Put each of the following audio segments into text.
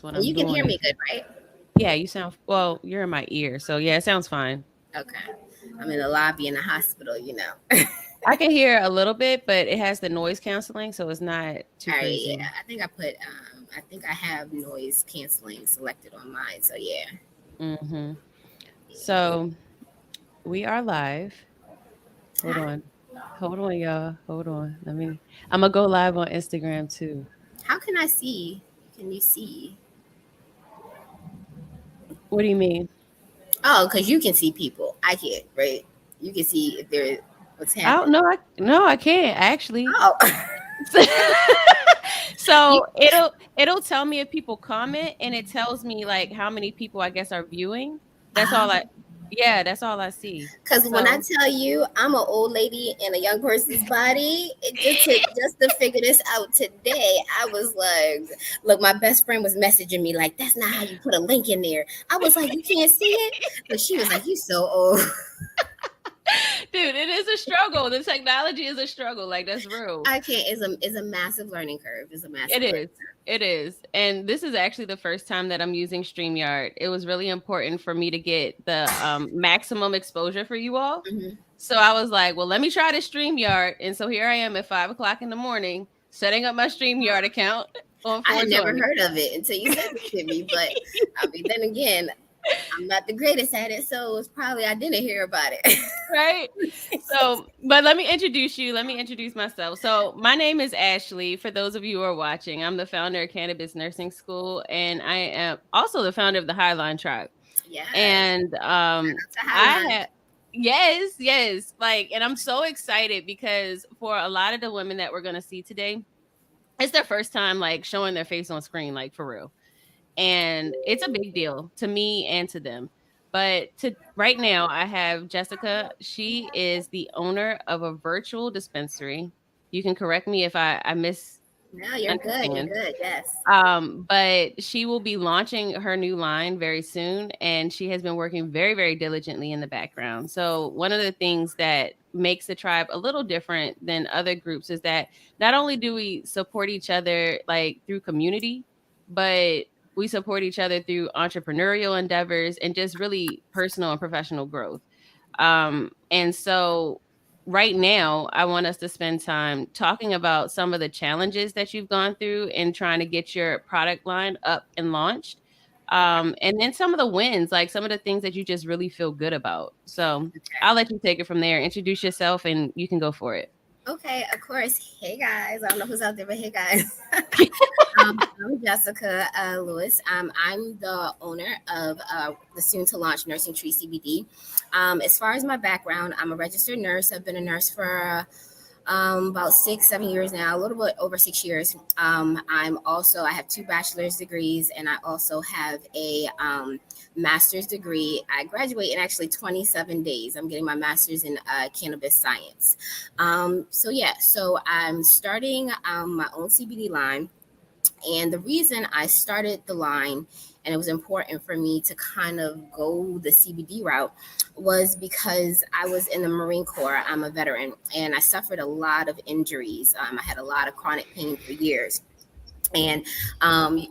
when And I'm you can hear doing me it. good, right? Yeah, you sound well, you're in my ear. So yeah, it sounds fine. Okay. I'm in the lobby in the hospital, you know. I can hear a little bit, but it has the noise canceling, so it's not too All right, crazy. yeah. I think I have noise canceling selected on mine. So yeah. Hmm. So we are live. Hold Hi. on. Hold on, y'all. Hold on. I'm gonna go live on Instagram too. How can I see? Can you see? What do you mean? Oh, because you can see people. I can't, right? You can see if there what's I don't happening. know. I can't actually. Oh, you So it'll tell me if people comment, and it tells me like how many people I guess are viewing. That's all I Yeah, that's all I see. because when I So tell you I'm an old lady in a young person's body, just to figure this out today, I was like, look, my best friend was messaging me like, that's not how you put a link in there. I was like, you can't see it, but she was like, you so old. dude, it is a struggle. The technology is a struggle. Like that's real. I can't. It's a massive learning curve. It's a It massive learning. is. It is. And this is actually the first time that I'm using StreamYard. It was really important for me to get the maximum exposure for you all. Hmm. So I was like, well, let me try this StreamYard. And so here I am at 5 o'clock in the morning setting up my StreamYard account on I had never 420. heard of it until you said it to me, but I mean, then again, I'm not the greatest at it, so it's probably I didn't hear about it. Right? So, but let me introduce you. Let me introduce myself. So, my name is Ashley. For those of you who are watching, I'm the founder of Cannabis Nursing School, and I am also the founder of the Highline Tribe. Yes, And it's a I highline. had yes, yes, like, and I'm so excited because for a lot of the women that we're gonna see today, it's their first time like showing their face on screen, like for real, and it's a big deal to me and to them. But to right now, I have Jessica. She is the owner of a virtual dispensary. You can correct me if I No, you're good. You're misunderstand. good. Yes. But she will be launching her new line very soon, and she has been working very, very diligently in the background. So one of the things that makes the tribe a little different than other groups is that not only do we support each other like through community, but we support each other through entrepreneurial endeavors and just really personal and professional growth. And so right now, I want us to spend time talking about some of the challenges that you've gone through in trying to get your product line up and launched. And then some of the wins, like some of the things that you just really feel good about. So I'll let you take it from there. Introduce yourself and you can go for it. Okay, of course. Hey guys, I don't know who's out there, but hey guys. I'm Jessica Lewis. I'm the owner of the soon to launch Nursing Tree CBD. As far as my background, I'm a registered nurse. I've been a nurse for about 6, 7 years now, a little bit over 6 years. I have two bachelor's degrees, and I also have a master's degree. I graduate in actually 27 days. I'm getting my master's in cannabis science. So I'm starting my own CBD line. And the reason I started the line, and it was important for me to kind of go the CBD route, was because I was in the Marine Corps. I'm a veteran, and I suffered a lot of injuries. I had a lot of chronic pain for years. And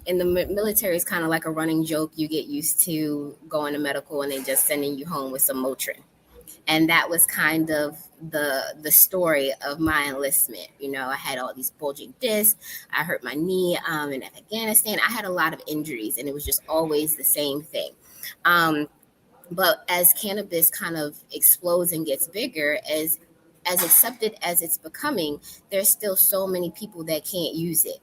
in the military, it's kind of like a running joke. You get used to going to medical and they just sending you home with some Motrin, and that was kind of the story of my enlistment. I had all these bulging discs. I hurt my knee in Afghanistan. I had a lot of injuries, and it was just always the same thing. um, but as cannabis kind of explodes and gets bigger, as accepted as it's becoming, there's still so many people that can't use it.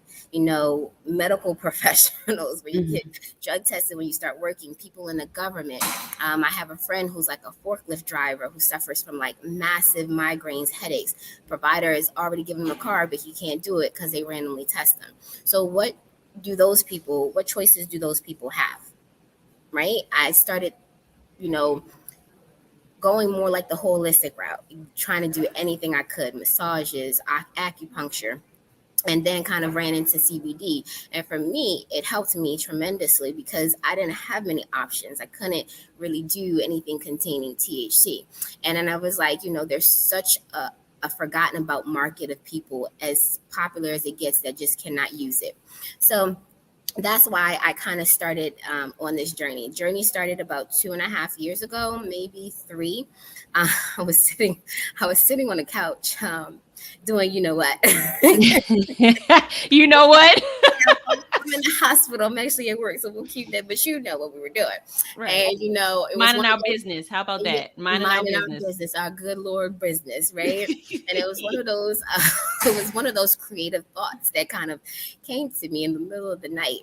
Medical professionals, where you get Mhm. drug tested when you start working, people in the government. I have a friend who's like a forklift driver who suffers from like massive migraines, headaches. Provider is already giving him a car, but he can't do it because they randomly test them. So what choices do those people have? Right? I started, you know, going more like the holistic route, trying to do anything I could, massages, acupuncture, and then kind of ran into CBD. And for me, it helped me tremendously because I didn't have many options. I couldn't really do anything containing THC. And then I was like, there's such a forgotten about market of people, as popular as it gets, that just cannot use it. So that's why I kind of started on this journey. Journey started about 2.5 years ago, maybe three. Uh, I was sitting, I was sitting on the couch, doing you know what. You know what? I'm in the hospital. I'm actually at work, so we'll keep that. But you know what we were doing, Right. and it was Minding one of our those, business. How about yeah, that? Minding our minding our business. business, our good Lord business, right? And it was one of those, it was one of those creative thoughts that kind of came to me in the middle of the night,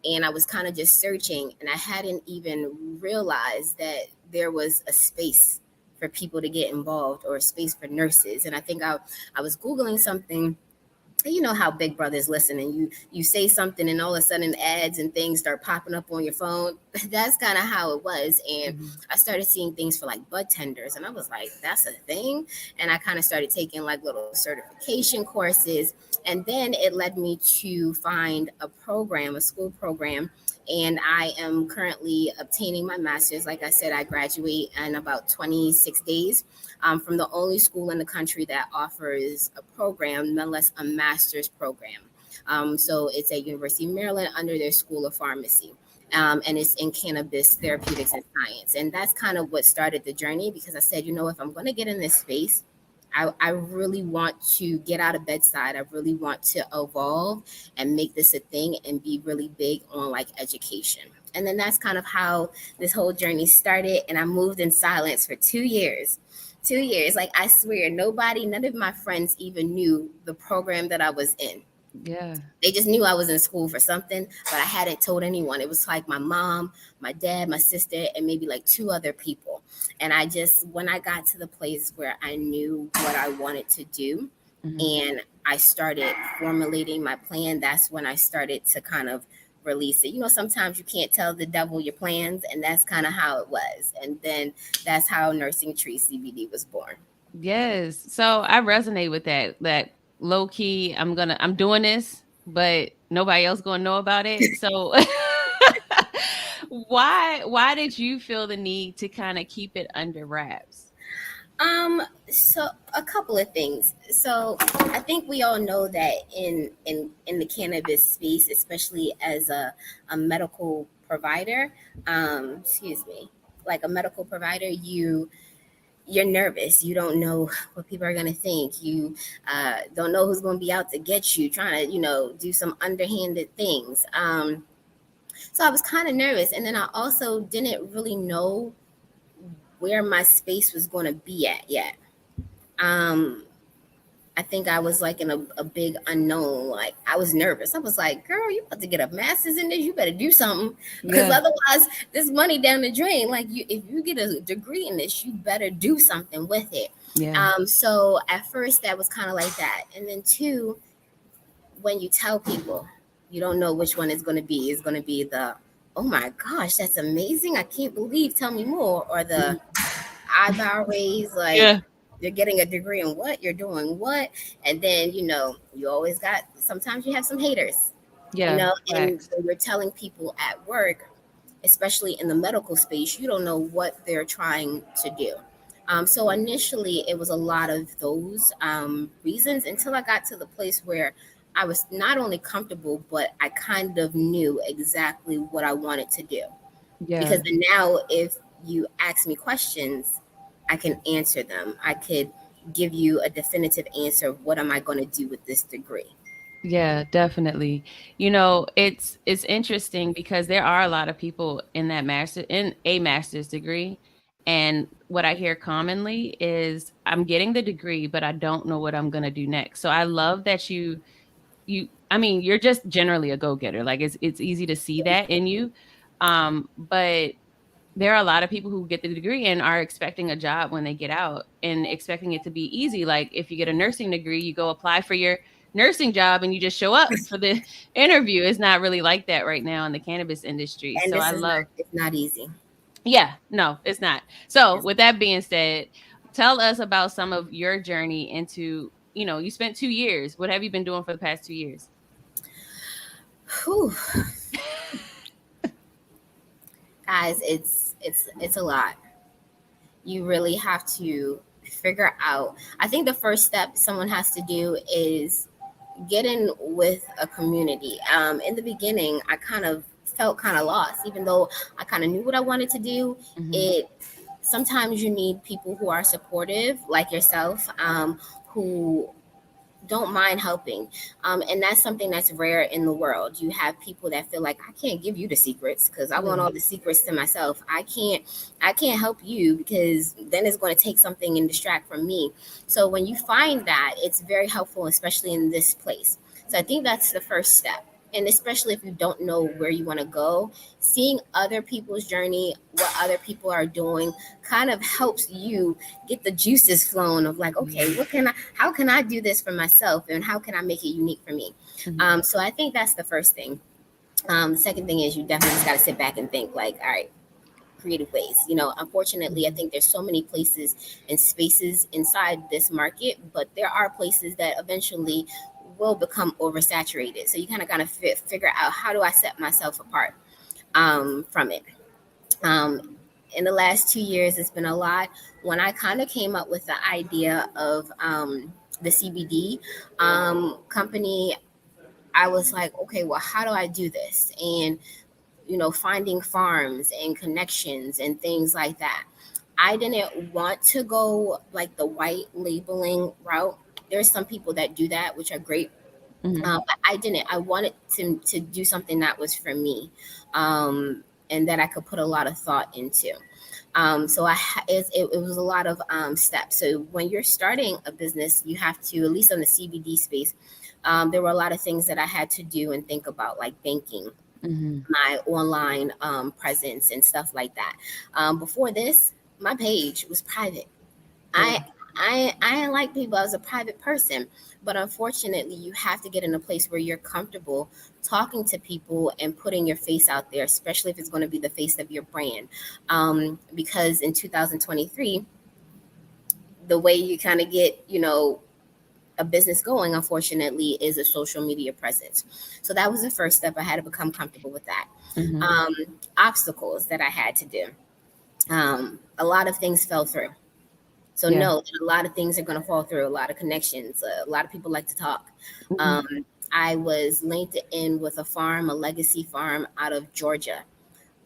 and I was kind of just searching, and I hadn't even realized that there was a space for people to get involved or a space for nurses. And I think I was googling something. You know how Big Brother's listening. You say something and all of a sudden ads and things start popping up on your phone. That's kind of how it was. And Mhm. I started seeing things for like bud tenders, and I was like, that's a thing. And I kind of started taking like little certification courses, and then it led me to find a program, a school program. And I am currently obtaining my master's. Like I said, I graduate in about 26 days, from the only school in the country that offers a program, nonetheless a master's program. So it's at University of Maryland under their School of Pharmacy. And it's in cannabis therapeutics and science. And that's kind of what started the journey, because I said, if I'm going to get in this space, I really want to get out of bedside. I really want to evolve and make this a thing and be really big on like education. And then that's kind of how this whole journey started. And I moved in silence for 2 years. 2 years. Like, I swear, none of my friends even knew the program that I was in. Yeah. They just knew I was in school for something, but I hadn't told anyone. It was like my mom, my dad, my sister, and maybe like two other people. And when I got to the place where I knew what I wanted to do Mhm. and I started formulating my plan, that's when I started to kind of release it. Sometimes you can't tell the devil your plans, and that's kind of how it was. And then that's how Nursing Tree CBD was born. Yes. So I resonate with that. That low key, I'm doing this, but nobody else gonna know about it. So why did you feel the need to kind of keep it under wraps? So a couple of things. So I think we all know that in the cannabis space, especially as a medical provider, excuse me, like a medical provider, you're nervous. You don't know what people are gonna think. You don't know who's gonna be out to get you, trying to do some underhanded things. So I was kind of nervous, and then I also didn't really know where my space was gonna be at yet. Um, I think I was like in a big unknown. Like, I was nervous. I was like, girl, you about to get a master's in this. You better do something. Because Yeah. otherwise this money down the drain. Like, if you get a degree in this, you better do something with it. Yeah. So at first that was kind of like that. And then two, when you tell people, you don't know which one is going to be. It's going to be the, oh my gosh, that's amazing. I can't believe, tell me more. Or the Mhm. eyebrow raise, like, Yeah. you're getting a degree in what, you're doing what. And then you always got, sometimes you have some haters, Yeah. and Facts. when you're telling people at work, especially in the medical space, you don't know what they're trying to do. So initially it was a lot of those reasons, until I got to the place where I was not only comfortable, but I kind of knew exactly what I wanted to do. Because Yeah. then now, if you ask me questions, I can answer them. I could give you a definitive answer of what am I going to do with this degree. Yeah, definitely. It's interesting because there are a lot of people in a master's degree, and what I hear commonly is I'm getting the degree, but I don't know what I'm going to do next. So I love that you I mean, you're just generally a go-getter. Like it's easy to see that in you. But there are a lot of people who get the degree and are expecting a job when they get out and expecting it to be easy. Like if you get a nursing degree, you go apply for your nursing job and you just show up for the interview. It's not really like that right now in the cannabis industry. And So this I is not, love, it's not easy. yeah, no, it's not. So It's, with that being said, tell us about some of your journey into, you spent 2 years. What have you been doing for the past 2 years? whew, guys, it's a lot. You really have to figure out. I think the first step someone has to do is get in with a community. In the beginning, I kind of felt kind of lost, even though I kind of knew what I wanted to do. Mm-hmm. It Sometimes you need people who are supportive, like yourself, who don't mind helping. And that's something that's rare in the world. You have people that feel like, I can't give you the secrets because I want Yeah. all the secrets to myself. I can't help you because then it's going to take something and distract from me. So when you find that, it's very helpful, especially in this place. So I think that's the first step. And especially if you don't know where you want to go, seeing other people's journey, what other people are doing, kind of helps you get the juices flowing of like, okay, Yeah. how can I do this for myself, and how can I make it unique for me? Mm-hmm. So I think that's the first thing. The second thing is you definitely just got to sit back and think like, all right, creative ways. Unfortunately, I Mm-hmm. think there's so many places and spaces inside this market, but there are places that eventually will become oversaturated. So you kind of figure out, how do I set myself apart from it? Um, in the last 2 years, it's been a lot. When I kind of came up with the idea of the CBD company, I was like, okay, well, how do I do this? And finding farms and connections and things like that. I didn't want to go like the white labeling route. There's some people that do that, which are great. Mm-hmm. But I didn't. I wanted to do something that was for me, and that I could put a lot of thought into. So it was a lot of steps. So when you're starting a business, you have to, at least on the CBD space, there were a lot of things that I had to do and think about, like banking, Mm-hmm. my online presence, and stuff like that. Before this, my page was private. Yeah. I didn't like people. I was a private person, but unfortunately, you have to get in a place where you're comfortable talking to people and putting your face out there, especially if it's going to be the face of your brand. Because in 2023, the way you kind of get, a business going, unfortunately, is a social media presence. So that was the first step. I had to become comfortable with that. Mm-hmm. Um, Obstacles that I had to do. A lot of things fell through. So Yeah. no, a lot of things are going to fall through. A lot of connections. A lot of people like to talk. Mm-hmm. Um, I was linked in with a farm, a legacy farm out of Georgia.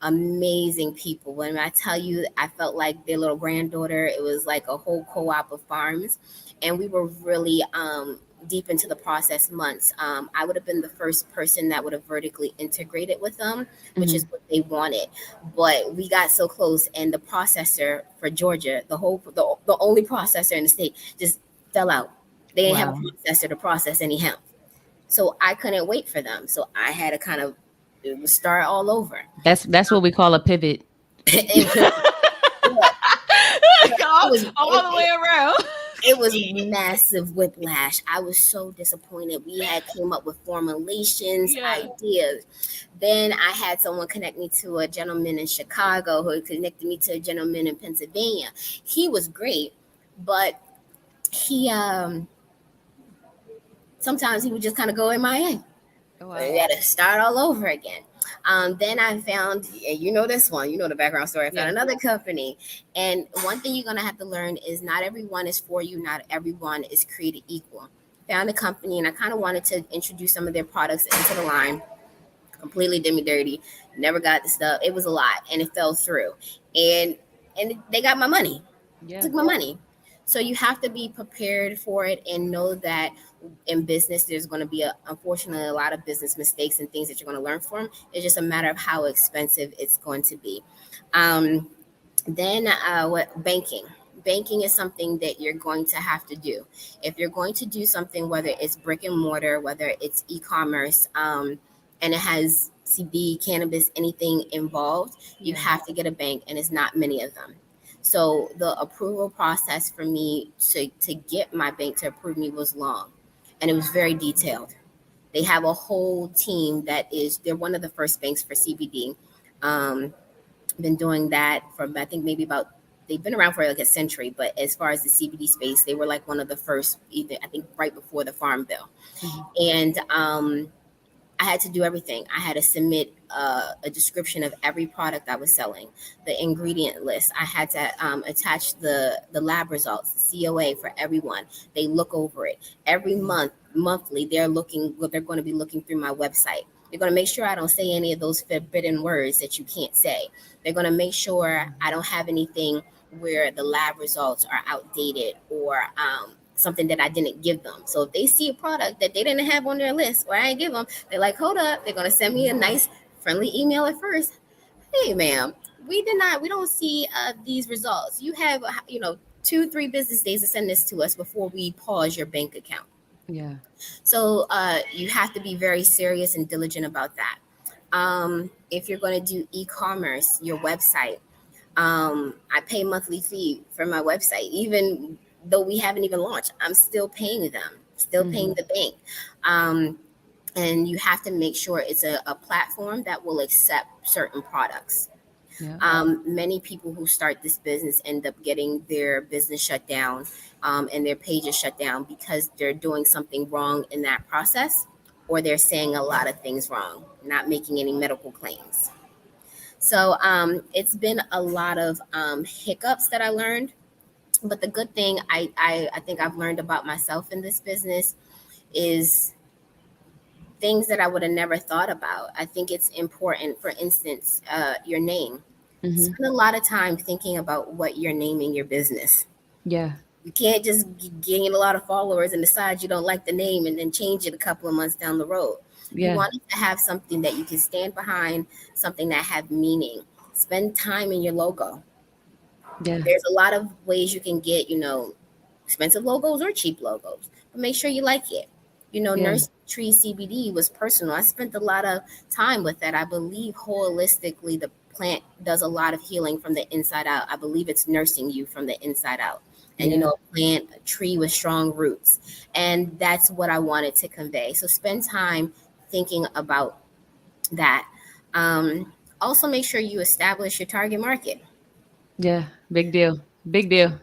Amazing people. When I tell you, I felt like their little granddaughter. It was like a whole co-op of farms, and we were really deep into the process months. I would have been the first person that would have vertically integrated with them, which Mm-hmm. is what they wanted. But we got so close, and the processor for Georgia, the only processor in the state, just fell out. They didn't have a Wow. processor to process any hemp, so I couldn't wait for them. So I had to kind of, it was start all over. That's what we call a pivot. It, look, it all, was all the way around. it was massive whiplash. I was so disappointed. We had came up with formulations, Yeah. ideas. Then I had someone connect me to a gentleman in Chicago who connected me to a gentleman in Pennsylvania. He was great, but he sometimes he would just kind of go MIA. Wow. We got to start all over again. Then I found, and you know this one, you know the background story. I found Yeah. another company, and one thing you're gonna have to learn is not everyone is for you. Not everyone is created equal. Found a company, and I kind of wanted to introduce some of their products into the line. Completely did me dirty. Never got the stuff. It was a lot, and it fell through. And they got my money. Yeah. Took my money. So you have to be prepared for it and know that in business there's going to be unfortunately a lot of business mistakes and things that you're going to learn from. It's just a matter of how expensive it's going to be. Um, then what banking is something that you're going to have to do if you're going to do something, whether it's brick and mortar, whether it's e-commerce, and it has CB, cannabis, anything involved. You Yeah. have to get a bank, and it's not many of them. So the approval process for me to get my bank to approve me was long, and it was very detailed. They have a whole team they're one of the first banks for CBD. Um, Been doing that for, I think, maybe about, they've been around for like a century, but as far as the CBD space, they were like one of the first, even I think right before the Farm Bill. Mm-hmm. And I had to do everything. I had to submit a description of every product I was selling, the ingredient list. I had to attach the lab results, the COA for everyone. They look over it every monthly. They're going to be looking through my website. They're going to make sure I don't say any of those forbidden words that you can't say. They're going to make sure I don't have anything where the lab results are outdated or something that I didn't give them. So if they see a product that they didn't have on their list or I didn't give them, they're like, hold up. They're going to send me a nice, friendly email at first. Hey, ma'am, we don't see these results. You have, 2, 3 business days to send this to us before we pause your bank account. Yeah. So you have to be very serious and diligent about that. If you're going to do e-commerce, your website, I pay monthly fee for my website, even though we haven't even launched. I'm still paying them, still paying Hmm. the bank. Um, and you have to make sure it's a platform that will accept certain products. Yeah. Many people who start this business end up getting their business shut down and their pages shut down because they're doing something wrong in that process, or they're saying a lot of things wrong, not making any medical claims. So it's been a lot of hiccups that I learned. But the good thing I think I've learned about myself in this business is things that I would have never thought about. I think it's important, for instance, your name. Hmm. Spend a lot of time thinking about what you're naming your business. Yeah. You can't just gain a lot of followers and decide you don't like the name and then change it a couple of months down the road. You Yeah. want it to have something that you can stand behind, something that have meaning. Spend time in your logo. Yeah. There's a lot of ways you can get, expensive logos or cheap logos, but make sure you like it. Yeah. Nurse Tree CBD was personal. I spent a lot of time with that. I believe holistically the plant does a lot of healing from the inside out. I believe it's nursing you from the inside out. And Yeah. a plant, a tree with strong roots. And that's what I wanted to convey. So spend time thinking about that. Um, Also, make sure you establish your target market. Yeah. Big deal. Big deal.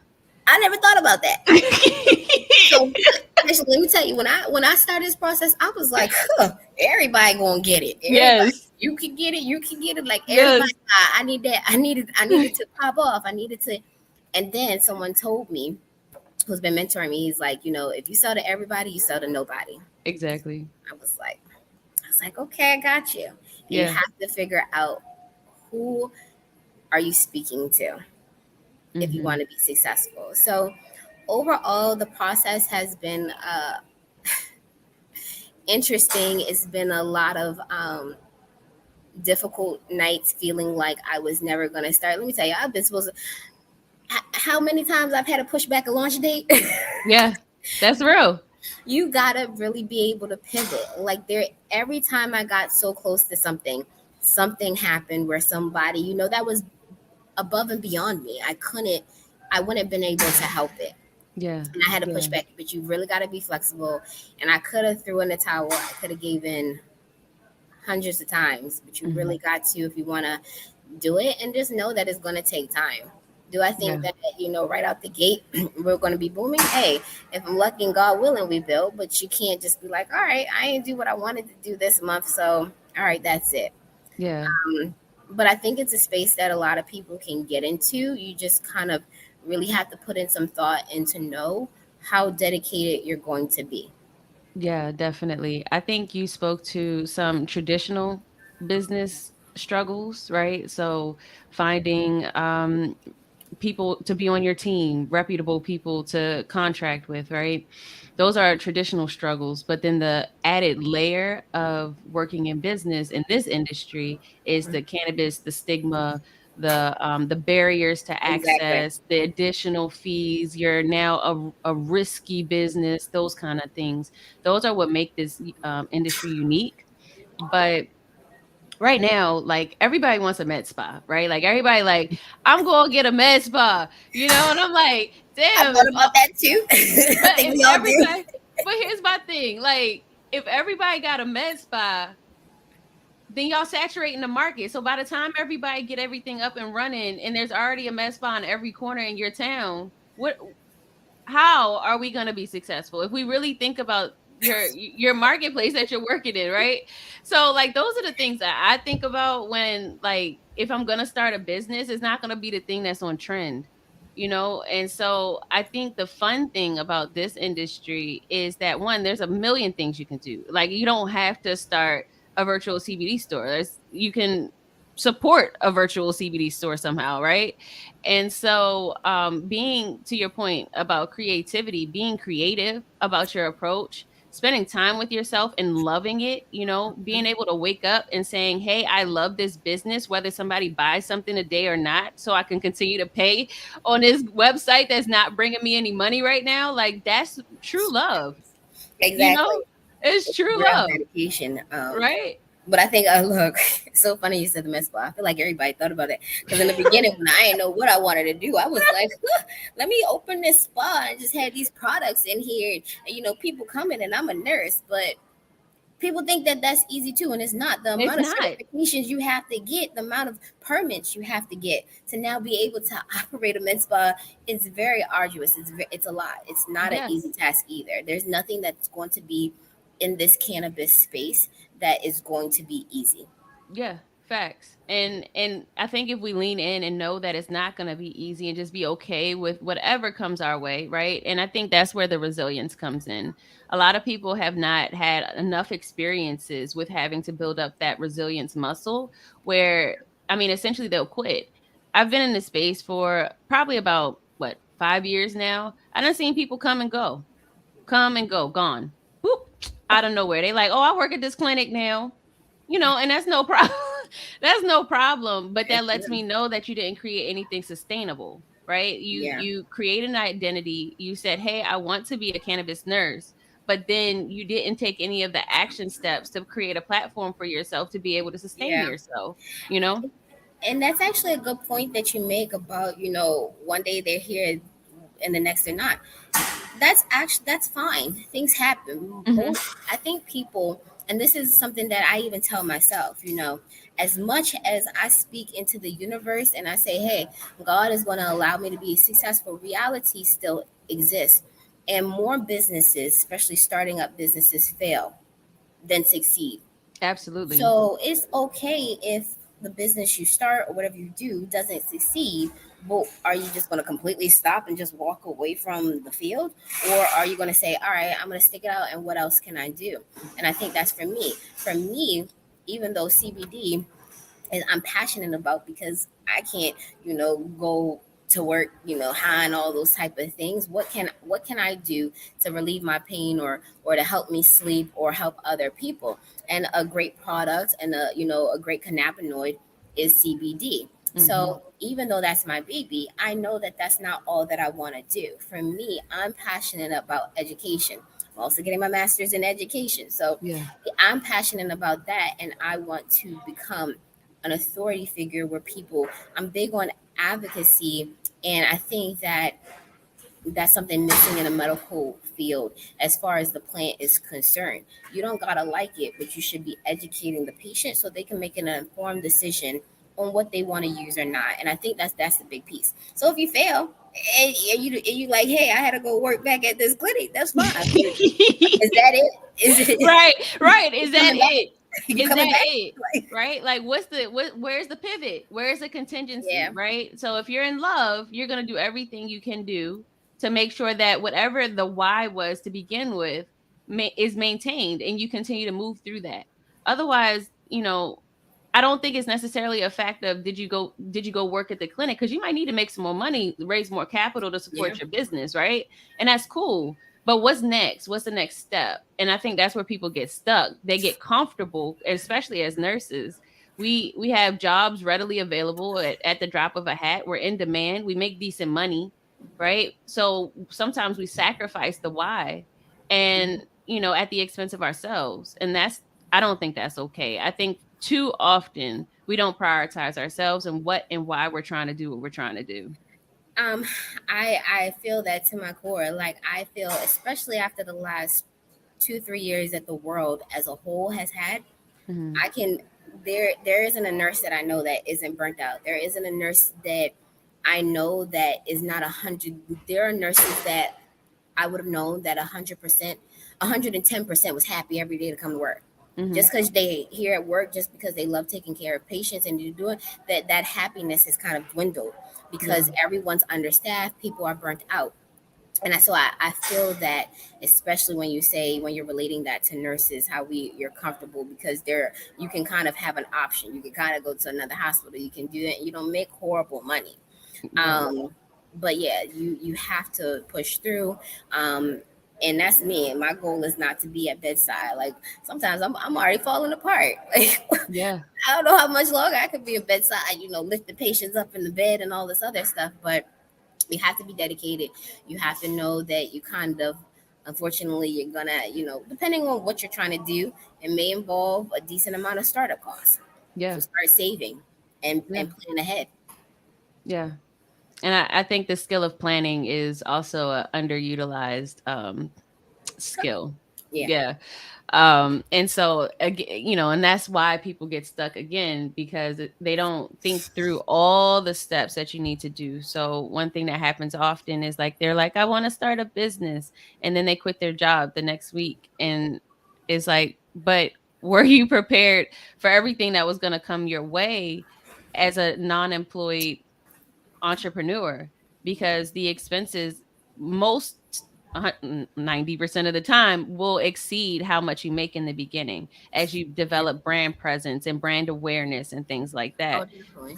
I never thought about that. So actually, let me tell you, when I started this process, I was like, huh, everybody gonna get it. Everybody, Yes. you can get it, you can get it. Like everybody, Yes. I need that. I needed to pop off. I needed to. And then someone told me, who's been mentoring me, he's like, if you sell to everybody, you sell to nobody. Exactly. I was like, okay, I got you. And you Yeah. have to figure out who are you speaking to if you Hmm. want to be successful. So overall, the process has been interesting. It's been a lot of difficult nights feeling like I was never going to start. Let me tell you, I've been supposed to, how many times I've had to push back a launch date. Yeah. That's real. You gotta really be able to pivot. Like every time I got so close to something, something happened where somebody, that was above and beyond me. I wouldn't have been able to help it. Yeah. And I had to push Yeah. back, but you really got to be flexible. And I could have threw in the towel. I could have gave in hundreds of times, but you Hmm. really got to, if you want to do it, and just know that it's going to take time. Do I think Yeah. that, right out the gate, we're going to be booming? Hey, if I'm lucky and God willing, we build, but you can't just be like, all right, I didn't do what I wanted to do this month. So, all right, that's it. Yeah. But I think it's a space that a lot of people can get into. You just kind of really have to put in some thought and to know how dedicated you're going to be. Yeah, definitely. I think you spoke to some traditional business struggles, right? So finding people to be on your team, reputable people to contract with, right? Those are traditional struggles. But then the added layer of working in business in this industry is the cannabis, the stigma, the barriers to Exactly. access, the additional fees. You're now a risky business, those kind of things. Those are what make this industry unique. But right now, like everybody wants a med spa, right? Like everybody, like I'm gonna get a med spa, and I'm like, I damn, thought about that too. I but think if we all do. everybody, but here's my thing, like if everybody got a med spa, then y'all saturating the market. So by the time everybody get everything up and running, and there's already a med spa in every corner in your town, how are we gonna be successful if we really think about your marketplace that you're working in, right? So like those are the things that I think about when, like, if I'm gonna start a business, it's not gonna be the thing that's on trend, you know? And so I think the fun thing about this industry is that, one, there's a million things you can do. Like, you don't have to start a virtual CBD store. You can support a virtual CBD store somehow, right? And so, being, to your point about creativity, being creative about your approach, spending time with yourself and loving it, being able to wake up and saying, hey, I love this business, whether somebody buys something today or not, so I can continue to pay on this website that's not bringing me any money right now. Like, that's true love, you Exactly. know? It's true Real love, dedication. right? But I think, look, it's so funny you said the med spa. I feel like everybody thought about it because in the beginning, when I didn't know what I wanted to do, I was like, huh, let me open this spa and just have these products in here, and people coming, and I'm a nurse, but people think that that's easy too, and it's not. The It's amount of not. certifications you have to get, the amount of permits you have to get to now be able to operate a med spa is very arduous. It's a lot. It's not an easy Yes. task either. There's nothing that's going to be in this cannabis space that is going to be easy. Yeah, facts. And I think if we lean in and know that it's not going to be easy and just be okay with whatever comes our way, right? And I think that's where the resilience comes in. A lot of people have not had enough experiences with having to build up that resilience muscle where, I mean, essentially they'll quit. I've been in this space for probably about, what, 5 years now. I done seen people come and go, gone, whoop, out of nowhere. They like, oh, I work at this clinic now, and that's no problem. That's no problem. But that lets me know that you didn't create anything sustainable, right? You Yeah. you create an identity. You said, hey, I want to be a cannabis nurse, but then you didn't take any of the action steps to create a platform for yourself to be able to sustain Yeah. yourself, you know? And that's actually a good point that you make about, one day they're here and the next they're not. That's fine. Things happen. Hmm. Most I think people, and this is something that I even tell myself, as much as I speak into the universe and I say, hey, God is going to allow me to be successful, reality still exists. And more businesses, especially starting up businesses, fail than succeed. Absolutely. So it's okay if the business you start or whatever you do doesn't succeed. But are you just going to completely stop and just walk away from the field? Or are you going to say, all right, I'm going to stick it out and what else can I do? And I think that's for me. For me, even though CBD and I'm passionate about because I can't, go to work, high and all those type of things. What can I do to relieve my pain or to help me sleep or help other people? And a great product and a great cannabinoid is CBD. Hmm. So even though that's my baby, I know that that's not all that I want to do. For me, I'm passionate about education. I'm also getting my master's in education. So Yeah. I'm passionate about that and I want to become an authority figure where people, I'm big on advocacy, and I think that that's something missing in the medical field as far as the plant is concerned. You don't gotta like it, but you should be educating the patient so they can make an informed decision on what they want to use or not. And I think that's the big piece. So if you fail and you like, hey, I had to go work back at this clinic, that's fine. Is that it? Is it Right, right. Is you that coming back? it? You Is coming that back? it? Like, Right? Like, where's the pivot? Where's the contingency, yeah. right? So if you're in love, you're going to do everything you can do to make sure that whatever the why was to begin with is maintained and you continue to move through that. Otherwise, I don't think it's necessarily a fact of did you go work at the clinic, because you might need to make some more money, raise more capital to Yeah. support your business, right? And that's cool. But what's next? What's the next step? And I think that's where people get stuck. They get comfortable, especially as nurses. We have jobs readily available at the drop of a hat. We're in demand. We make decent money, right? So sometimes we sacrifice the why and, at the expense of ourselves. And I don't think that's okay. I think too often we don't prioritize ourselves and what and why we're trying to do what we're trying to do. Um, I feel that to my core. Like I feel, especially after the last 2 3 years that the world as a whole has had, Mhm. I can there isn't a nurse that I know that isn't burnt out. There isn't a nurse that I know that is not 100. There are nurses that I would have known that 100%, 110% was happy every day to come to work. Mm-hmm. Just because they here at work, just because they love taking care of patients and you do it, that happiness has kind of dwindled Yeah. because everyone's understaffed, people are burnt out. And so I feel that, especially when you say, when you're relating that to nurses, how you're comfortable because there you can kind of have an option. You can kind of go to another hospital, you can do it, and you don't make horrible money. Right. um but yeah, you have to push through. um and that's me, and my goal is not to be at bedside. Like, sometimes I'm already falling apart. Like, Yeah. I don't know how much longer I could be at bedside, lift the patients up in the bed and all this other stuff. But you have to be dedicated. You have to know that you kind of, unfortunately, you're gonna, depending on what you're trying to do, it may involve a decent amount of startup costs. So Yeah. start saving and Yeah. plan ahead. Yeah. And I think the skill of planning is also a underutilized skill. Yeah. Yeah. And so and that's why people get stuck again, because they don't think through all the steps that you need to do. So one thing that happens often is, like, they're like, I want to start a business, and then they quit their job the next week, and it's like, but were you prepared for everything that was going to come your way as a non-employed entrepreneur? Because the expenses, most 90% of the time, will exceed how much you make in the beginning as you Yeah. develop brand presence and brand awareness and things like Oh, that. definitely.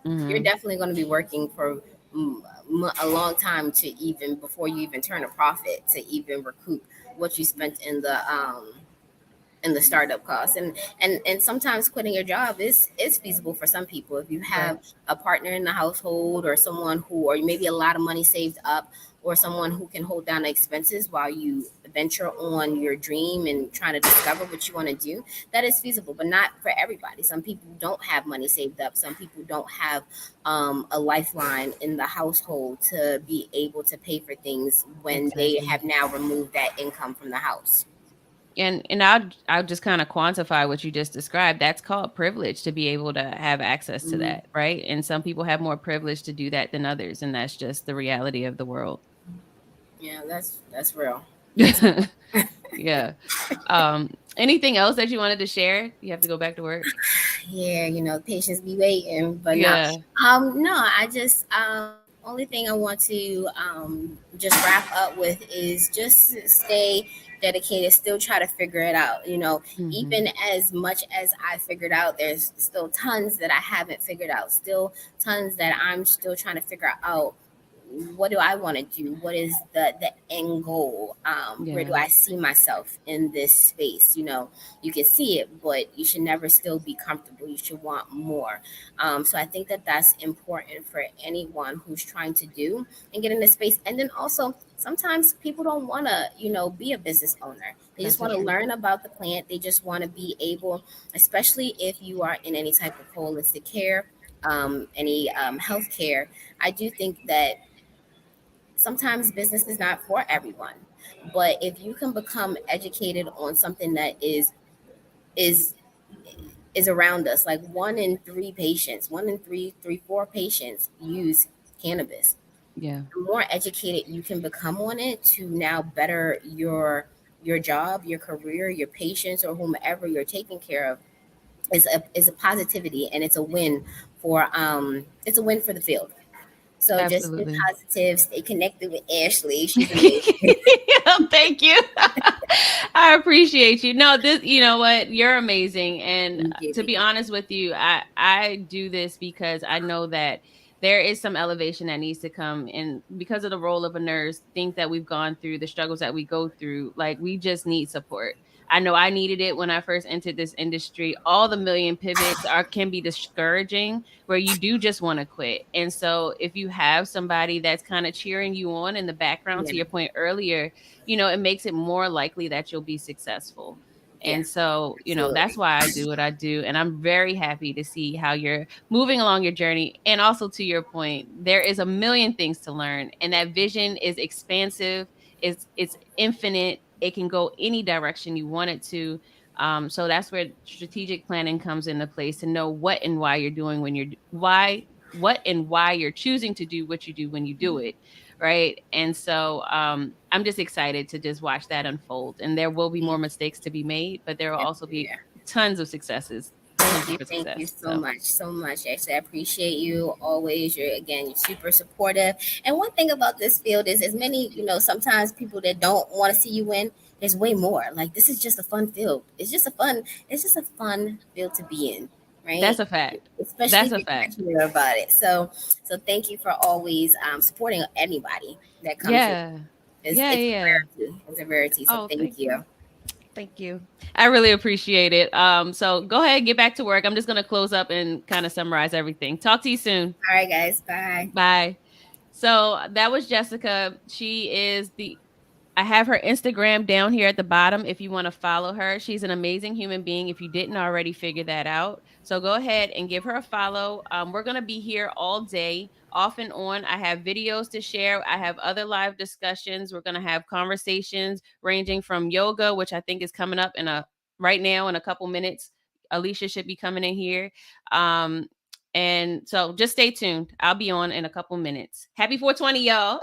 You're Hmm. definitely going to be working for a long time to even, before you even turn a profit, to even recoup what you spent in the startup costs. And sometimes quitting your job is feasible for some people. If you Right. have a partner in the household, or someone who, or maybe a lot of money saved up, or someone who can hold down the expenses while you venture on your dream and trying to discover what you want to do, that is feasible. But not for everybody. Some people don't have money saved up. Some people don't have a lifeline in the household to be able to pay for things when they Exactly. have now removed that income from the house. And I'll just kind of quantify what you just described. That's called privilege, to be able to have access to Mm, that, right? And some people have more privilege to do that than others, and that's just the reality of the world. yeah, that's real. That's Yeah. Anything else that you wanted to share? You have to go back to work. Yeah, patients be waiting, but no. Yeah. No, I just only thing I want to just wrap up with is just stay dedicated, still try to figure it out. Hmm. Even as much as I figured out, there's still tons that I haven't figured out, still tons that I'm still trying to figure out. What do I want to do? What is the end goal? Where do Yeah. I see myself in this space? You can see it, but you should never still be comfortable. You should want more. So I think that that's important for anyone who's trying to do and get in this space. And then also, sometimes people don't want to, be a business owner. They just That's the want to truth. learn about the plant. They just want to be able, especially if you are in any type of holistic care, any healthcare. I do think that sometimes business is not for everyone, but if you can become educated on something that is is around us, like one in four patients use cannabis. Yeah. The more educated you can become on it to now better your job, your career, your patients, or whomever you're taking care of, is a positivity, and it's a win for the field. So just stay Absolutely. positive, stay connected with Ashley. She's amazing. Thank you. I appreciate you. No, this, you know what? You're amazing. And Thank you. to Thank be you. honest with you, I do this because I know that there is some elevation that needs to come, and because of the role of a nurse, things that we've gone through, the struggles that we go through, like, we just need support. I know I needed it when I first entered this industry. All the million pivots can be discouraging, where you do just want to quit. And so if you have somebody that's kind of cheering you on in the background, Yeah, to your point earlier, it makes it more likely that you'll be successful. yeah, And so, that's absolutely. why I do what I do. And I'm very happy to see how you're moving along your journey. And also, to your point, there is a million things to learn. And that vision is expansive, it's infinite. It can go any direction you want it to. So that's where strategic planning comes into place, to know what and why you're doing when you're why what and why you're choosing to do what you do when you do it, right? And so I'm just excited to just watch that unfold. And there will be more mistakes to be made, but there will also be tons of successes. Tons of Thank you success. so So much, so much. Actually, I appreciate you always. You're super supportive. And one thing about this field is, as many, sometimes people that don't want to see you win, there's way more. Like this is just a fun field. It's just a fun field to be in, right? that's a fact. Especially That's if a you're fact. passionate about it. So thank you for always supporting anybody that comes your. Yeah. It's Yeah, it's a yeah. rarity. It's a rarity. So Oh, thank thank you. you. Thank you. I really appreciate it. So go ahead, get back to work. I'm just gonna close up and kind of summarize everything. Talk to you soon. All right, guys. Bye. Bye. So that was Jessica. She is the I have her Instagram down here at the bottom if you want to follow her. She's an amazing human being if you didn't already figure that out. So go ahead and give her a follow. We're going to be here all day, off and on. I have videos to share. I have other live discussions. We're going to have conversations ranging from yoga, which I think is coming up right now in a couple minutes. Alicia should be coming in here. And so just stay tuned. I'll be on in a couple minutes. Happy 420, y'all.